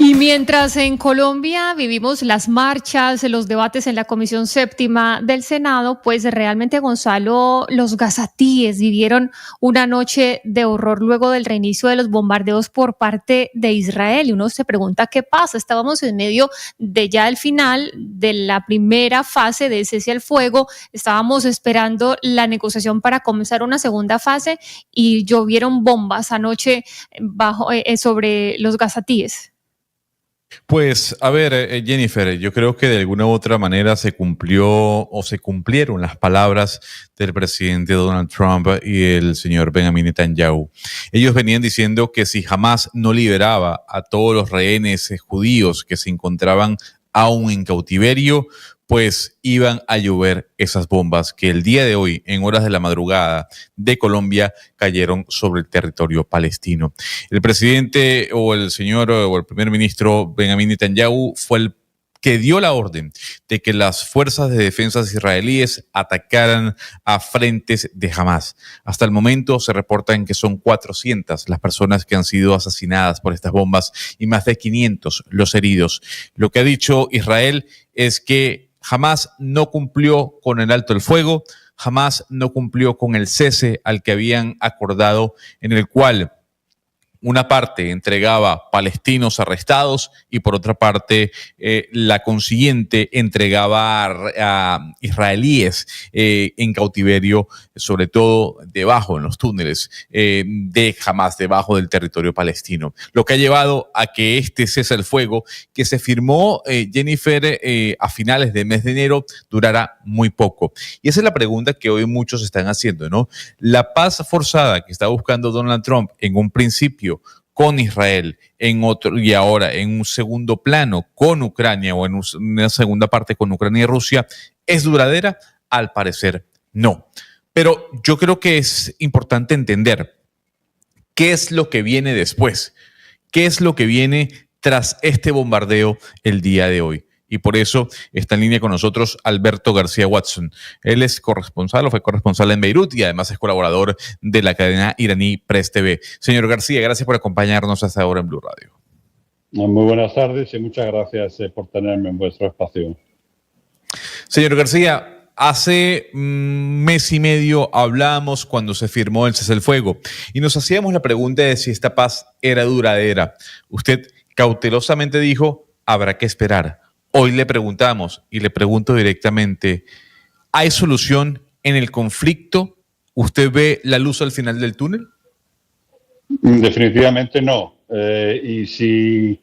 Y mientras en Colombia vivimos las marchas, los debates en la Comisión Séptima del Senado, pues realmente, Gonzalo, los gazatíes vivieron una noche de horror luego del reinicio de los bombardeos por parte de Israel. Y uno se pregunta qué pasa. Estábamos en medio de ya el final de la primera fase de cese al fuego. Estábamos esperando la negociación para comenzar una segunda fase y llovieron bombas anoche sobre los gazatíes. Pues, a ver, Jennifer, yo creo que de alguna u otra manera se cumplió o se cumplieron las palabras del presidente Donald Trump y el señor Benjamin Netanyahu. Ellos venían diciendo que si Hamás no liberaba a todos los rehenes judíos que se encontraban aún en cautiverio, pues iban a llover esas bombas que el día de hoy, en horas de la madrugada de Colombia, cayeron sobre el territorio palestino. El presidente o el señor o el primer ministro Benjamin Netanyahu fue el que dio la orden de que las fuerzas de defensa israelíes atacaran a frentes de Hamás. Hasta el momento se reportan que son 400 las personas que han sido asesinadas por estas bombas y más de 500 los heridos. Lo que ha dicho Israel es que Hamás no cumplió con el alto el fuego, Hamás no cumplió con el cese al que habían acordado, en el cual una parte entregaba palestinos arrestados y por otra parte la consiguiente entregaba a israelíes en cautiverio, sobre todo debajo en los túneles de Hamás, debajo del territorio palestino. Lo que ha llevado a que este cese al fuego que se firmó, Jennifer, a finales del mes de enero, durará muy poco. Y esa es la pregunta que hoy muchos están haciendo, ¿no? La paz forzada que está buscando Donald Trump en un principio con Israel, en otro y ahora en un segundo plano con Ucrania o en una segunda parte con Ucrania y Rusia, ¿es duradera? Al parecer no. Pero yo creo que es importante entender qué es lo que viene después, qué es lo que viene tras este bombardeo el día de hoy. Y por eso está en línea con nosotros Alberto García Watson. Él es corresponsal o fue corresponsal en Beirut y además es colaborador de la cadena iraní Press TV. Señor García, gracias por acompañarnos hasta ahora en Blue Radio. Muy buenas tardes y muchas gracias por tenerme en vuestro espacio. Señor García, hace mes y medio hablamos cuando se firmó el cese al fuego y nos hacíamos la pregunta de si esta paz era duradera. Usted cautelosamente dijo, habrá que esperar. Hoy le preguntamos y le pregunto directamente, ¿hay solución en el conflicto? ¿Usted ve la luz al final del túnel? Definitivamente no. Y si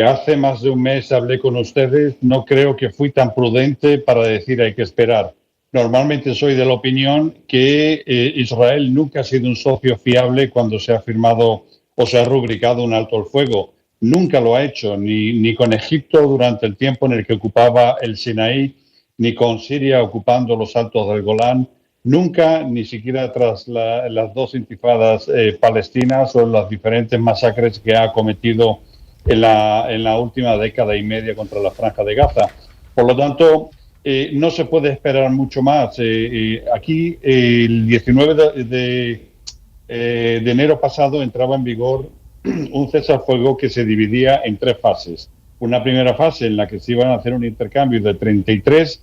hace más de un mes hablé con ustedes, no creo que fui tan prudente para decir hay que esperar. Normalmente soy de la opinión que Israel nunca ha sido un socio fiable cuando se ha firmado o se ha rubricado un alto el fuego. Nunca lo ha hecho, ni con Egipto durante el tiempo en el que ocupaba el Sinaí, ni con Siria ocupando los altos del Golán. Nunca, ni siquiera tras las dos intifadas palestinas o las diferentes masacres que ha cometido en la última década y media contra la Franja de Gaza. Por lo tanto, no se puede esperar mucho más. Aquí, el 19 de enero pasado, entraba en vigor un cese al fuego que se dividía en tres fases. Una primera fase en la que se iban a hacer un intercambio de 33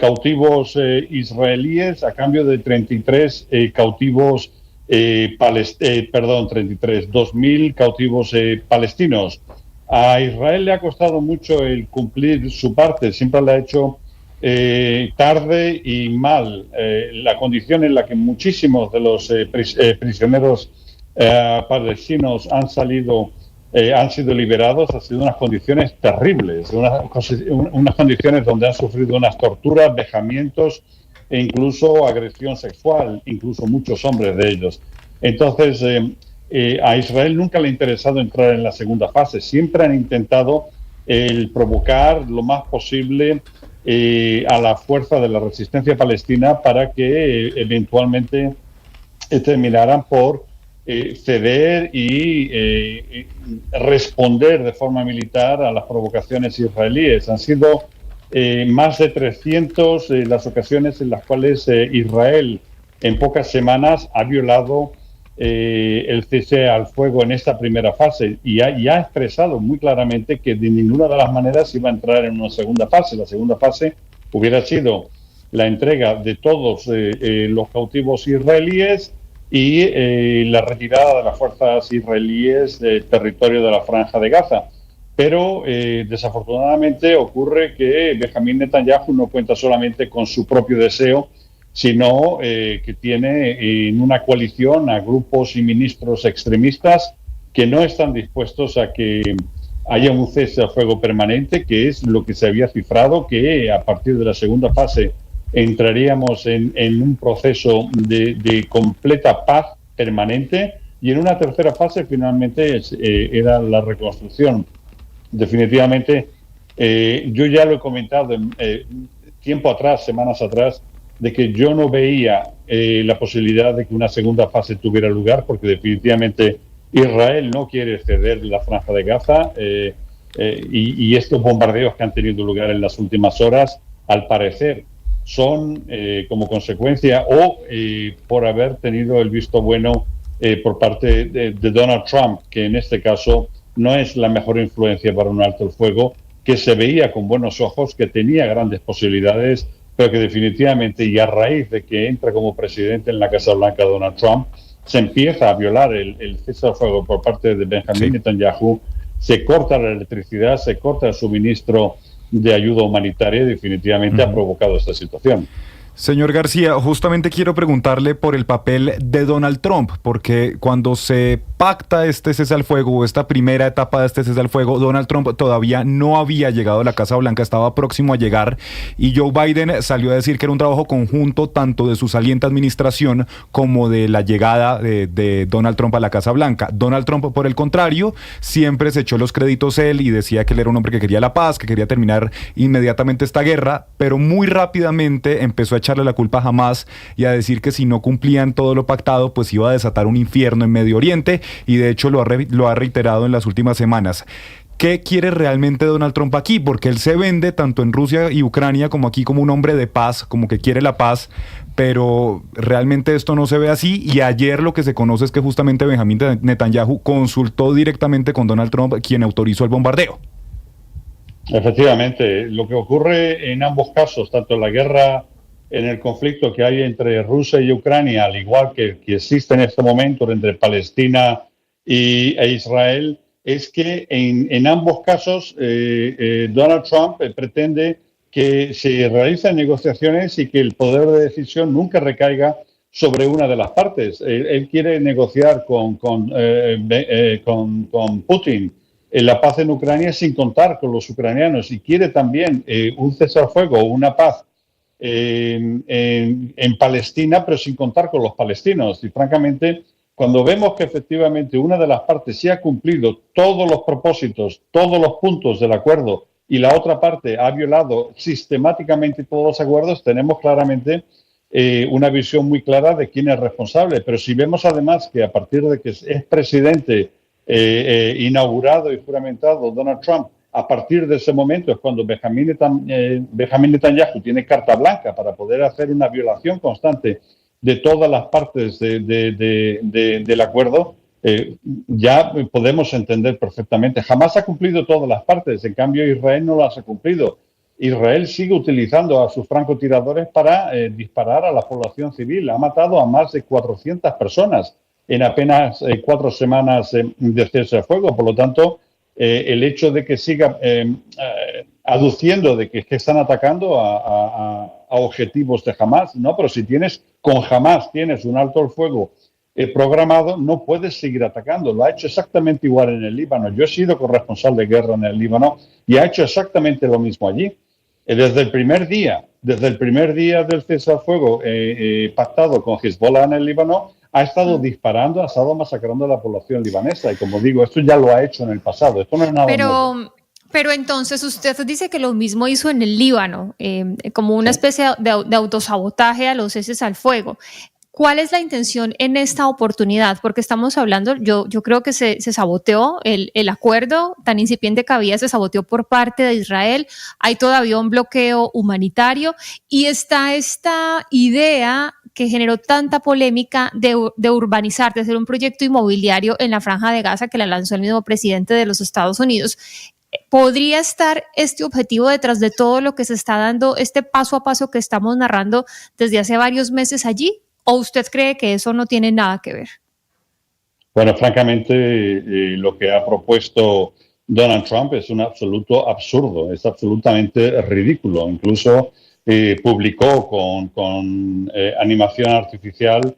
cautivos israelíes a cambio de 33 cautivos 2.000 cautivos palestinos. A Israel le ha costado mucho el cumplir su parte, siempre la ha hecho tarde y mal. La condición en la que muchísimos de los prisioneros palestinos han sido liberados ha sido unas condiciones terribles, unas condiciones donde han sufrido unas torturas, vejamientos e incluso agresión sexual, incluso muchos hombres de ellos. Entonces, a Israel nunca le ha interesado entrar en la segunda fase. Siempre han intentado provocar lo más posible a la fuerza de la resistencia palestina para que eventualmente terminaran por ceder y responder de forma militar a las provocaciones israelíes. Han sido más de 300 las ocasiones en las cuales Israel en pocas semanas ha violado el cese al fuego en esta primera fase y ha expresado muy claramente que de ninguna de las maneras iba a entrar en una segunda fase. La segunda fase hubiera sido la entrega de todos los cautivos israelíes y la retirada de las fuerzas israelíes del territorio de la Franja de Gaza. Pero desafortunadamente ocurre que Benjamín Netanyahu no cuenta solamente con su propio deseo, sino que tiene en una coalición a grupos y ministros extremistas que no están dispuestos a que haya un cese al fuego permanente, que es lo que se había cifrado, que a partir de la segunda fase entraríamos en un proceso de completa paz permanente, y en una tercera fase finalmente era la reconstrucción. Definitivamente, yo ya lo he comentado tiempo atrás, semanas atrás, de que yo no veía la posibilidad de que una segunda fase tuviera lugar, porque definitivamente Israel no quiere ceder la Franja de Gaza y estos bombardeos que han tenido lugar en las últimas horas, al parecer, son como consecuencia o por haber tenido el visto bueno por parte de Donald Trump, que en este caso no es la mejor influencia para un alto el fuego, que se veía con buenos ojos, que tenía grandes posibilidades, pero que definitivamente, y a raíz de que entra como presidente en la Casa Blanca Donald Trump, se empieza a violar el cese al fuego por parte de Benjamín Netanyahu, se corta la electricidad, se corta el suministro de ayuda humanitaria y definitivamente ha provocado esta situación. Señor García, justamente quiero preguntarle por el papel de Donald Trump, porque cuando se pacta este cese al fuego, o esta primera etapa de este cese al fuego, Donald Trump todavía no había llegado a la Casa Blanca, estaba próximo a llegar, y Joe Biden salió a decir que era un trabajo conjunto tanto de su saliente administración como de la llegada de Donald Trump a la Casa Blanca. Donald Trump, por el contrario, siempre se echó los créditos él y decía que él era un hombre que quería la paz, que quería terminar inmediatamente esta guerra, pero muy rápidamente empezó a echarle la culpa a Hamás y a decir que si no cumplían todo lo pactado, pues iba a desatar un infierno en Medio Oriente, y de hecho lo ha reiterado en las últimas semanas. ¿Qué quiere realmente Donald Trump aquí? Porque él se vende tanto en Rusia y Ucrania como aquí como un hombre de paz, como que quiere la paz, pero realmente esto no se ve así, y ayer lo que se conoce es que justamente Benjamín Netanyahu consultó directamente con Donald Trump, quien autorizó el bombardeo. Efectivamente, lo que ocurre en ambos casos, tanto en la guerra, en el conflicto que hay entre Rusia y Ucrania, al igual que existe en este momento entre Palestina e Israel, es que en ambos casos Donald Trump pretende que se realicen negociaciones y que el poder de decisión nunca recaiga sobre una de las partes. Él quiere negociar con Putin la paz en Ucrania sin contar con los ucranianos, y quiere también un cese al fuego, una paz en Palestina, pero sin contar con los palestinos. Y francamente, cuando vemos que efectivamente una de las partes sí ha cumplido todos los propósitos, todos los puntos del acuerdo, y la otra parte ha violado sistemáticamente todos los acuerdos, tenemos claramente una visión muy clara de quién es responsable. Pero si vemos además que a partir de que es presidente inaugurado y juramentado Donald Trump, a partir de ese momento es cuando Benjamín Netanyahu tiene carta blanca para poder hacer una violación constante de todas las partes del acuerdo. Ya podemos entender perfectamente. Jamás ha cumplido todas las partes, en cambio Israel no las ha cumplido. Israel sigue utilizando a sus francotiradores para disparar a la población civil. Ha matado a más de 400 personas en apenas 4 semanas de cese al fuego. Por lo tanto, el hecho de que siga aduciendo de que están atacando a objetivos de Hamás, no, pero si con Hamás tienes un alto al fuego programado, no puedes seguir atacando. Lo ha hecho exactamente igual en el Líbano. Yo he sido corresponsal de guerra en el Líbano y ha hecho exactamente lo mismo allí. Desde el primer día del cese al fuego pactado con Hezbollah en el Líbano, ha estado disparando, ha estado masacrando a la población libanesa. Y como digo, esto ya lo ha hecho en el pasado. Esto no es nada nuevo. Pero entonces usted dice que lo mismo hizo en el Líbano, como una especie de autosabotaje a los ceses al fuego. ¿Cuál es la intención en esta oportunidad? Porque estamos hablando, yo creo que se saboteó el acuerdo tan incipiente que había, se saboteó por parte de Israel. Hay todavía un bloqueo humanitario y está esta idea que generó tanta polémica de urbanizar, de hacer un proyecto inmobiliario en la Franja de Gaza que la lanzó el mismo presidente de los Estados Unidos. ¿Podría estar este objetivo detrás de todo lo que se está dando, este paso a paso que estamos narrando desde hace varios meses allí? ¿O usted cree que eso no tiene nada que ver? Bueno, francamente, lo que ha propuesto Donald Trump es un absoluto absurdo, es absolutamente ridículo. Incluso publicó con animación artificial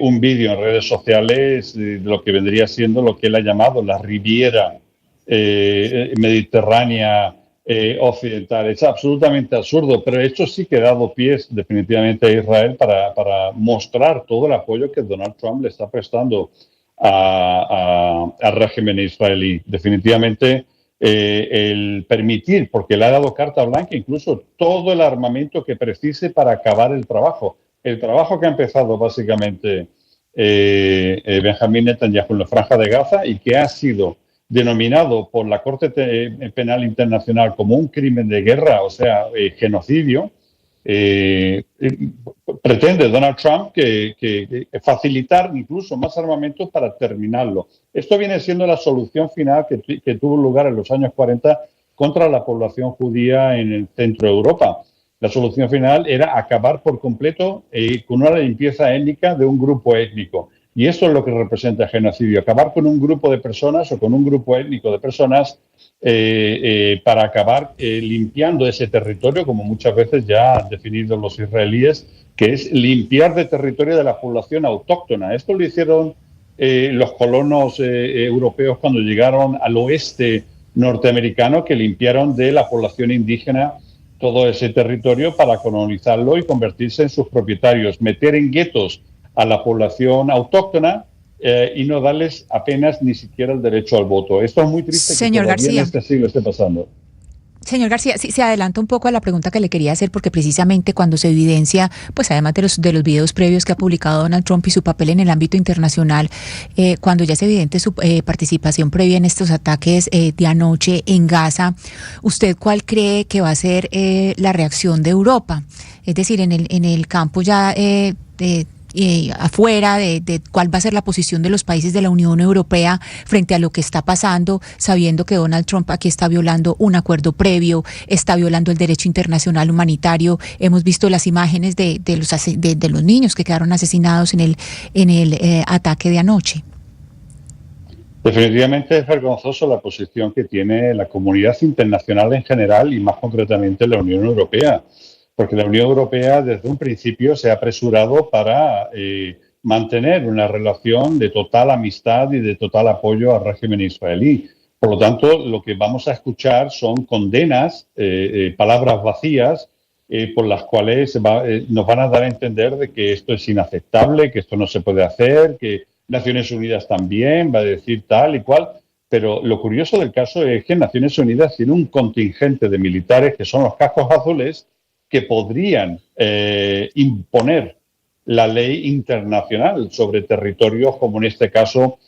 un vídeo en redes sociales de lo que vendría siendo lo que él ha llamado la Riviera Mediterránea occidental. Es absolutamente absurdo, pero esto sí que ha dado pies definitivamente a Israel para mostrar todo el apoyo que Donald Trump le está prestando al régimen israelí. Definitivamente el permitir, porque le ha dado carta blanca incluso todo el armamento que precise para acabar el trabajo. El trabajo que ha empezado básicamente Benjamín Netanyahu en la Franja de Gaza y que ha sido denominado por la Corte Penal Internacional como un crimen de guerra, o sea, genocidio. Pretende Donald Trump que facilitar incluso más armamentos para terminarlo. Esto viene siendo la solución final que tuvo lugar en los años 40 contra la población judía en el centro de Europa. La solución final era acabar por completo con una limpieza étnica de un grupo étnico. Y eso es lo que representa el genocidio, acabar con un grupo de personas o con un grupo étnico de personas para acabar limpiando ese territorio, como muchas veces ya han definido los israelíes, que es limpiar de territorio de la población autóctona. Esto lo hicieron los colonos europeos cuando llegaron al oeste norteamericano, que limpiaron de la población indígena todo ese territorio para colonizarlo y convertirse en sus propietarios, meter en guetos a la población autóctona y no darles apenas ni siquiera el derecho al voto. Esto es muy triste. Señor que todavía García. en este siglo esté pasando. Señor García, sí, se adelanta un poco a la pregunta que le quería hacer, porque precisamente cuando se evidencia, pues además de los videos previos que ha publicado Donald Trump y su papel en el ámbito internacional, cuando ya es evidente su participación previa en estos ataques de anoche en Gaza, ¿usted cuál cree que va a ser la reacción de Europa? Es decir, en el campo ya afuera de cuál va a ser la posición de los países de la Unión Europea frente a lo que está pasando, sabiendo que Donald Trump aquí está violando un acuerdo previo, está violando el derecho internacional humanitario. Hemos visto las imágenes de los niños que quedaron asesinados en el ataque de anoche. Definitivamente es vergonzoso la posición que tiene la comunidad internacional en general y más concretamente la Unión Europea, porque la Unión Europea desde un principio se ha apresurado para mantener una relación de total amistad y de total apoyo al régimen israelí. Por lo tanto, lo que vamos a escuchar son condenas, palabras vacías, por las cuales nos van a dar a entender de que esto es inaceptable, que esto no se puede hacer, que Naciones Unidas también va a decir tal y cual. Pero lo curioso del caso es que Naciones Unidas tiene un contingente de militares que son los cascos azules que podrían imponer la ley internacional sobre territorios como en este caso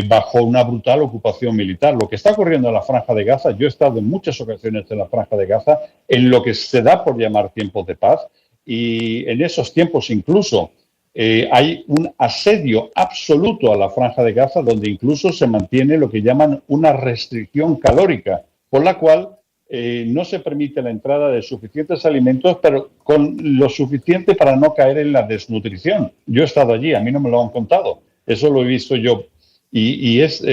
bajo una brutal ocupación militar. Lo que está ocurriendo en la Franja de Gaza, yo he estado en muchas ocasiones en la Franja de Gaza, en lo que se da por llamar tiempos de paz, y en esos tiempos incluso hay un asedio absoluto a la Franja de Gaza, donde incluso se mantiene lo que llaman una restricción calórica, por la cual no se permite la entrada de suficientes alimentos, pero con lo suficiente para no caer en la desnutrición. Yo he estado allí, a mí no me lo han contado, eso lo he visto yo. Y es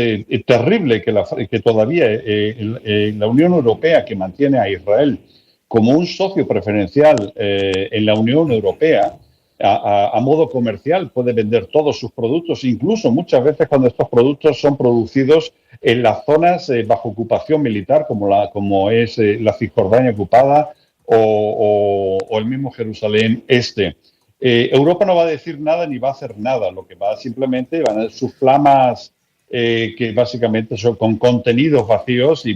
terrible que todavía la Unión Europea, que mantiene a Israel como un socio preferencial en la Unión Europea, a modo comercial, puede vender todos sus productos, incluso muchas veces cuando estos productos son producidos en las zonas bajo ocupación militar, como es la Cisjordania ocupada o el mismo Jerusalén Este. Europa no va a decir nada ni va a hacer nada, lo que va simplemente van a sus flamas que básicamente son con contenidos vacíos y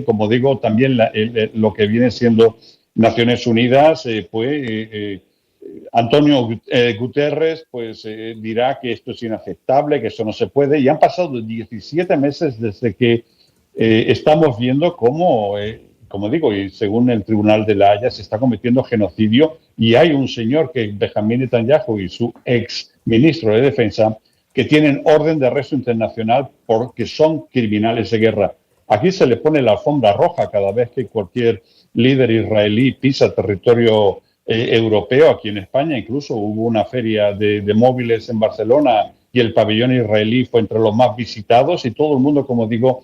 como digo, también lo que viene siendo Naciones Unidas, Antonio Guterres dirá que esto es inaceptable, que esto no se puede, y han pasado 17 meses desde que estamos viendo cómo como digo, y según el Tribunal de La Haya, se está cometiendo genocidio y hay un señor que Benjamín Netanyahu y su ex ministro de Defensa que tienen orden de arresto internacional porque son criminales de guerra. Aquí se le pone la alfombra roja cada vez que cualquier líder israelí pisa territorio europeo. Aquí en España incluso hubo una feria de móviles en Barcelona y el pabellón israelí fue entre los más visitados y todo el mundo, como digo,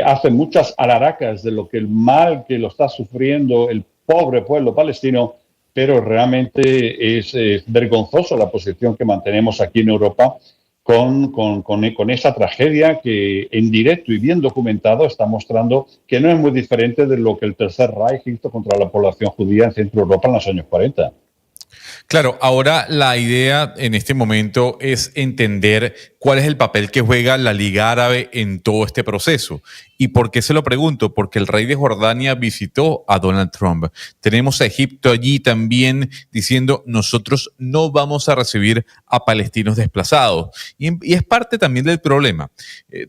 hace muchas alaracas de lo que el mal que lo está sufriendo el pobre pueblo palestino, pero realmente es vergonzoso la posición que mantenemos aquí en Europa con esa tragedia que en directo y bien documentado está mostrando que no es muy diferente de lo que el Tercer Reich hizo contra la población judía en Centro Europa en los años 40. Claro, ahora la idea en este momento es entender cuál es el papel que juega la Liga Árabe en todo este proceso. ¿Y por qué se lo pregunto? Porque el rey de Jordania visitó a Donald Trump. Tenemos a Egipto allí también diciendo nosotros no vamos a recibir a palestinos desplazados. Y es parte también del problema,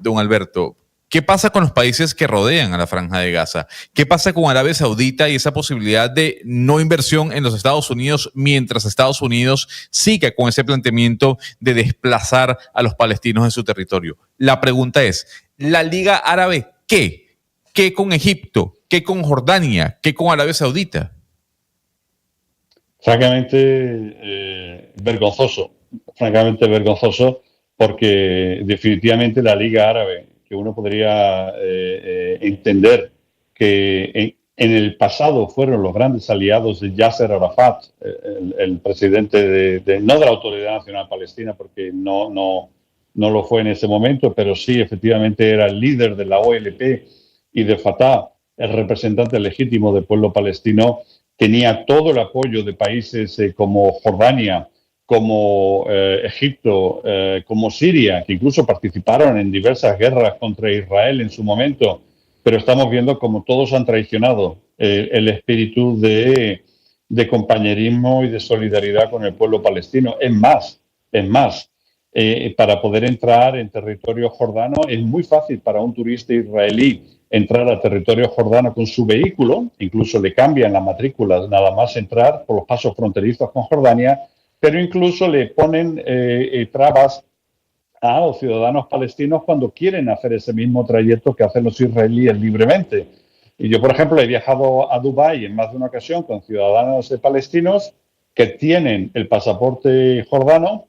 don Alberto. ¿Qué pasa con los países que rodean a la Franja de Gaza? ¿Qué pasa con Arabia Saudita y esa posibilidad de no inversión en los Estados Unidos mientras Estados Unidos siga con ese planteamiento de desplazar a los palestinos de su territorio? La pregunta es, ¿la Liga Árabe qué? ¿Qué con Egipto? ¿Qué con Jordania? ¿Qué con Arabia Saudita? Francamente, francamente vergonzoso, porque definitivamente la Liga Árabe, que uno podría entender que en el pasado fueron los grandes aliados de Yasser Arafat, el presidente no de la Autoridad Nacional Palestina, porque no lo fue en ese momento, pero sí efectivamente era el líder de la OLP y de Fatah, el representante legítimo del pueblo palestino, tenía todo el apoyo de países como Jordania, como Egipto, como Siria, que incluso participaron en diversas guerras contra Israel en su momento, pero estamos viendo como todos han traicionado el espíritu de compañerismo y de solidaridad con el pueblo palestino. Es más, para poder entrar en territorio jordano es muy fácil para un turista israelí entrar a territorio jordano con su vehículo, incluso le cambian la matrícula nada más entrar por los pasos fronterizos con Jordania, pero incluso le ponen trabas a los ciudadanos palestinos cuando quieren hacer ese mismo trayecto que hacen los israelíes libremente. Y yo, por ejemplo, he viajado a Dubái en más de una ocasión con ciudadanos palestinos que tienen el pasaporte jordano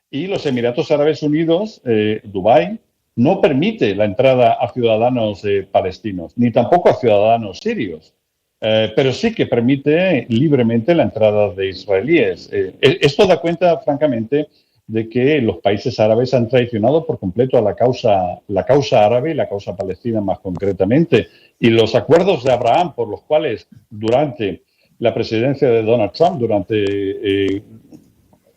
y los Emiratos Árabes Unidos, Dubái, no permite la entrada a ciudadanos palestinos, ni tampoco a ciudadanos sirios. Pero sí que permite libremente la entrada de israelíes. Esto da cuenta, francamente, de que los países árabes han traicionado por completo a la causa árabe y la causa palestina más concretamente. Y los acuerdos de Abraham, por los cuales durante la presidencia de Donald Trump, durante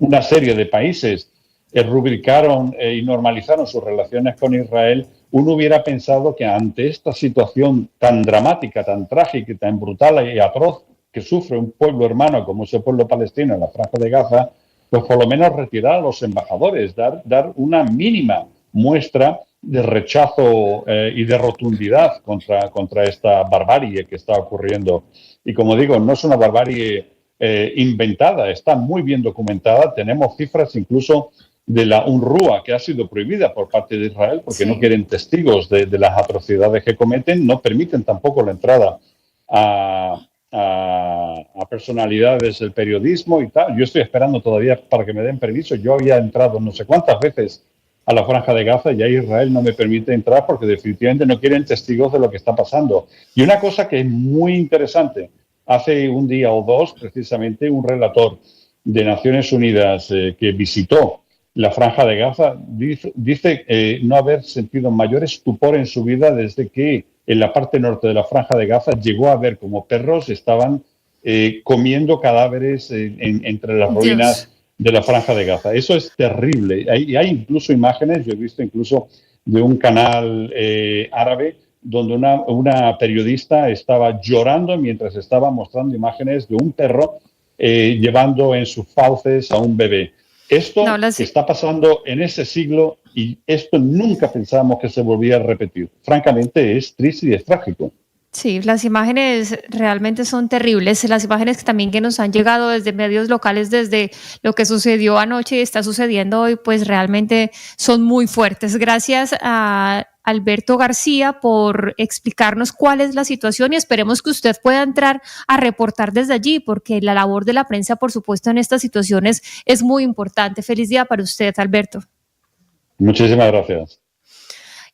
una serie de países rubricaron y normalizaron sus relaciones con Israel, uno hubiera pensado que ante esta situación tan dramática, tan trágica, tan brutal y atroz que sufre un pueblo hermano como ese pueblo palestino en la Franja de Gaza, pues por lo menos retirar a los embajadores, dar una mínima muestra de rechazo y de rotundidad contra esta barbarie que está ocurriendo. Y como digo, no es una barbarie inventada, está muy bien documentada. Tenemos cifras incluso de la UNRWA, que ha sido prohibida por parte de Israel porque no quieren testigos de las atrocidades que cometen, no permiten tampoco la entrada a personalidades del periodismo y tal. Yo estoy esperando todavía para que me den permiso. Yo había entrado no sé cuántas veces a la Franja de Gaza y ya Israel no me permite entrar porque definitivamente no quieren testigos de lo que está pasando. Y una cosa que es muy interesante, hace un día o dos, precisamente, un relator de Naciones Unidas que visitó la Franja de Gaza dice no haber sentido mayor estupor en su vida desde que en la parte norte de la Franja de Gaza llegó a ver como perros estaban comiendo cadáveres entre las ruinas de la Franja de Gaza. Eso es terrible. Hay incluso imágenes, yo he visto incluso de un canal árabe donde una periodista estaba llorando mientras estaba mostrando imágenes de un perro llevando en sus fauces a un bebé. Esto está pasando en ese siglo y esto nunca pensábamos que se volviera a repetir. Francamente, es triste y es trágico. Sí, las imágenes realmente son terribles. Las imágenes que nos han llegado desde medios locales, desde lo que sucedió anoche y está sucediendo hoy, pues realmente son muy fuertes. Gracias a Alberto García por explicarnos cuál es la situación y esperemos que usted pueda entrar a reportar desde allí, porque la labor de la prensa, por supuesto, en estas situaciones es muy importante. Feliz día para usted, Alberto. Muchísimas gracias.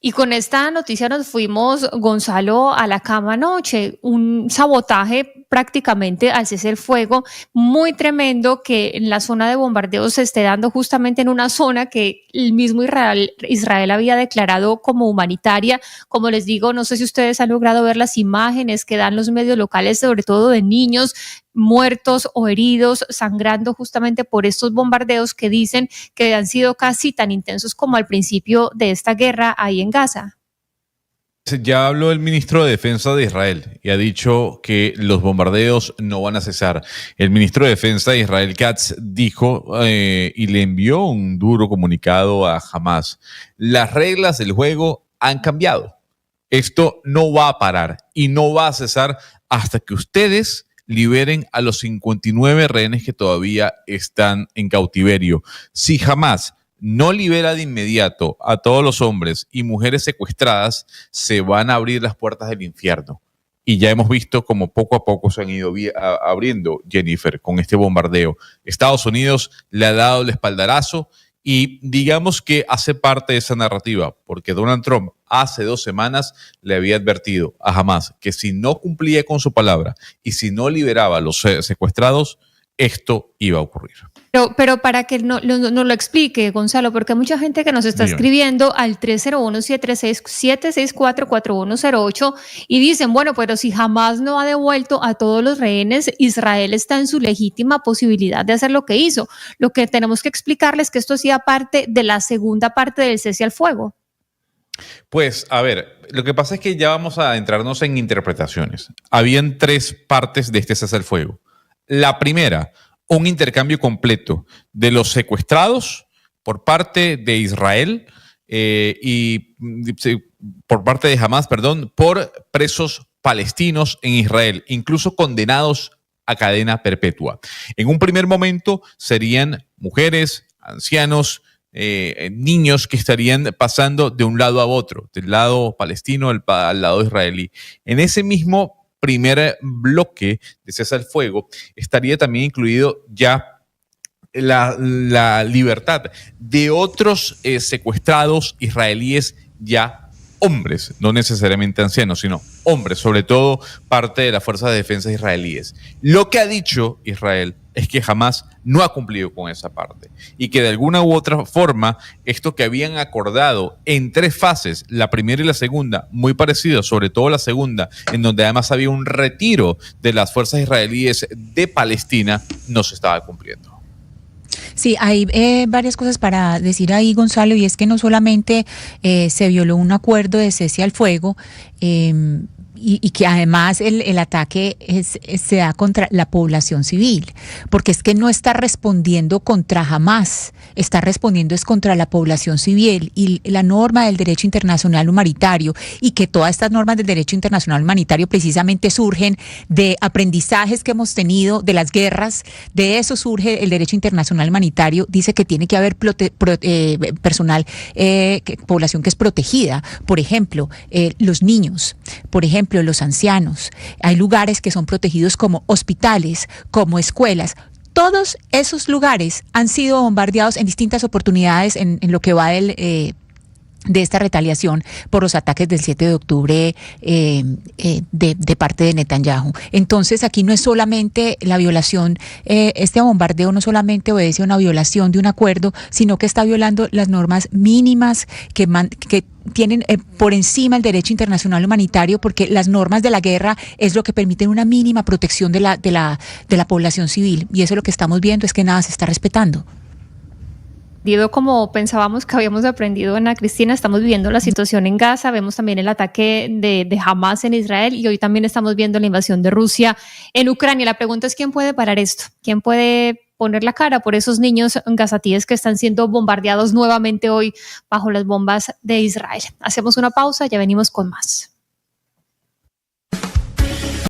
Y con esta noticia nos fuimos, Gonzalo, a la cama anoche. Un sabotaje prácticamente al cese el fuego muy tremendo que en la zona de bombardeo se esté dando justamente en una zona que el mismo Israel había declarado como humanitaria. Como les digo, no sé si ustedes han logrado ver las imágenes que dan los medios locales, sobre todo de niños muertos o heridos, sangrando justamente por estos bombardeos que dicen que han sido casi tan intensos como al principio de esta guerra ahí en Gaza. Ya habló el ministro de Defensa de Israel y ha dicho que los bombardeos no van a cesar. El ministro de Defensa de Israel, Katz, dijo y le envió un duro comunicado a Hamas. Las reglas del juego han cambiado. Esto no va a parar y no va a cesar hasta que ustedes liberen a los 59 rehenes que todavía están en cautiverio. Si Hamas no libera de inmediato a todos los hombres y mujeres secuestradas, se van a abrir las puertas del infierno. Y ya hemos visto cómo poco a poco se han ido abriendo, Jennifer, con este bombardeo. Estados Unidos le ha dado el espaldarazo y digamos que hace parte de esa narrativa, porque Donald Trump hace 2 semanas le había advertido a Hamas que si no cumplía con su palabra y si no liberaba a los secuestrados, esto iba a ocurrir. Pero para que nos lo explique, Gonzalo, porque hay mucha gente que nos está escribiendo al 301-764-4108 y dicen, bueno, pero si Hamas no ha devuelto a todos los rehenes, Israel está en su legítima posibilidad de hacer lo que hizo. Lo que tenemos que explicarles es que esto hacía parte de la segunda parte del cese al fuego. Pues, a ver, lo que pasa es que ya vamos a entrarnos en interpretaciones. Habían 3 partes de este cese al fuego. La primera, un intercambio completo de los secuestrados por parte de Israel y por parte de Hamas, por presos palestinos en Israel, incluso condenados a cadena perpetua. En un primer momento serían mujeres, ancianos, niños que estarían pasando de un lado a otro, del lado palestino al lado israelí. En ese mismo primer bloque de cese al fuego estaría también incluido ya la libertad de otros secuestrados israelíes ya hombres, no necesariamente ancianos, sino hombres, sobre todo parte de las fuerzas de defensa israelíes. Lo que ha dicho Israel es que jamás no ha cumplido con esa parte y que de alguna u otra forma esto que habían acordado en 3 fases, la primera y la segunda, muy parecido, sobre todo la segunda, en donde además había un retiro de las fuerzas israelíes de Palestina, no se estaba cumpliendo. Sí, hay varias cosas para decir ahí, Gonzalo, y es que no solamente se violó un acuerdo de cese al fuego, y que además el ataque se da contra la población civil, porque es que no está respondiendo contra Hamas, está respondiendo es contra la población civil y la norma del derecho internacional humanitario, y que todas estas normas del derecho internacional humanitario precisamente surgen de aprendizajes que hemos tenido de las guerras. De eso surge el derecho internacional humanitario. Dice que tiene que haber personal, población que es protegida, por ejemplo, los niños, por ejemplo, los ancianos. Hay lugares que son protegidos como hospitales, como escuelas. Todos esos lugares han sido bombardeados en distintas oportunidades en lo que va de esta retaliación por los ataques del 7 de octubre de parte de Netanyahu. Entonces aquí no es solamente la violación, este bombardeo no solamente obedece a una violación de un acuerdo, sino que está violando las normas mínimas que tienen por encima el derecho internacional humanitario, porque las normas de la guerra es lo que permiten una mínima protección de la población civil, y eso lo que estamos viendo es que nada se está respetando. Como pensábamos que habíamos aprendido, Ana Cristina, estamos viviendo la situación en Gaza, vemos también el ataque de Hamas en Israel y hoy también estamos viendo la invasión de Rusia en Ucrania. La pregunta es ¿quién puede parar esto? ¿Quién puede poner la cara por esos niños gazatíes que están siendo bombardeados nuevamente hoy bajo las bombas de Israel? Hacemos una pausa, ya venimos con más.